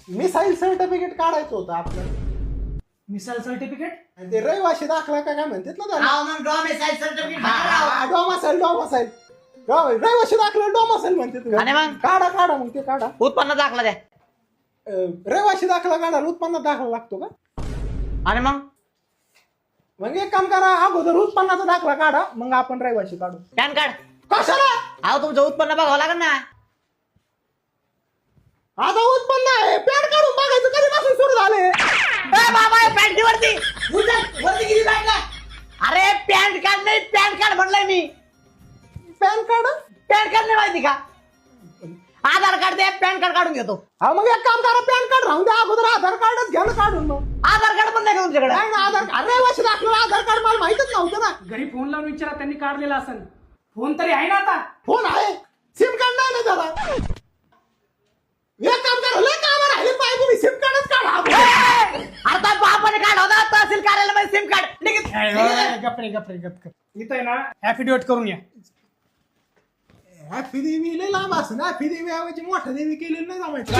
Missile certificate काढायचं होतं आपल्याला. मिसाईल सर्टिफिकेट आणि ते रहिवाशी दाखला काय म्हणतात ना त्याला. मग डॉमिसाईल सर्टिफिकेट डोमासाईल रहिवाशी दाखला डोमासाईल म्हणतात. आणि मग? काढा मग ते काढा. उत्पन्न दाखला द्या. रहिवाशी दाखला काढायला उत्पन्न दाखला लागतो का? आणि मग एक काम करा, अगोदर उत्पन्नाचा दाखला काढा, मग आपण रहिवाशी काढू. Pan card. कशाला? अहो तुमचं उत्पन्न बघावं लागेल ना. आता उत्पन्न आहे, पॅन काढून बघायचं कधीपासून सुरू झाले. बाबा पॅन्ट वरती. वरती किती लागला? अरे पॅन कार्ड नाही, पॅन कार्ड म्हणलंय मी. PAN card? पॅन कार्ड नाही माहिती का? आधार कार्ड दे, पॅन कार्ड काढून घेतो. हा मग एक काम करा, पॅन कार्ड राहून द्या, अगोदर आधार कार्डच घ्या ना काढून. मग आधार कार्ड पण नाही का तुमच्याकडे? नाही ना, रहिवाशी दाखला आधार कार्ड मला माहितच नव्हतं ना. घरी फोन लावून विचारा, त्यांनी काढलेला असेल. फोन तरी आहे ना आता? फोन आहे, सिम कार्ड नाही ना त्याला. एक काम करा, लय काम राहिले पाहिजे, तुम्ही सिम कार्डच काढा. आता बापाने काढ होता तहसील कार्यालयामध्ये सिम कार्ड. गप्रे इथं आहे ना ऍफिडेविट करून या. हॅपी देवी लय लांब असं ना, हॅपी देवी ऐवजी मोठ्या देवी केलेलं नाही जमायचं.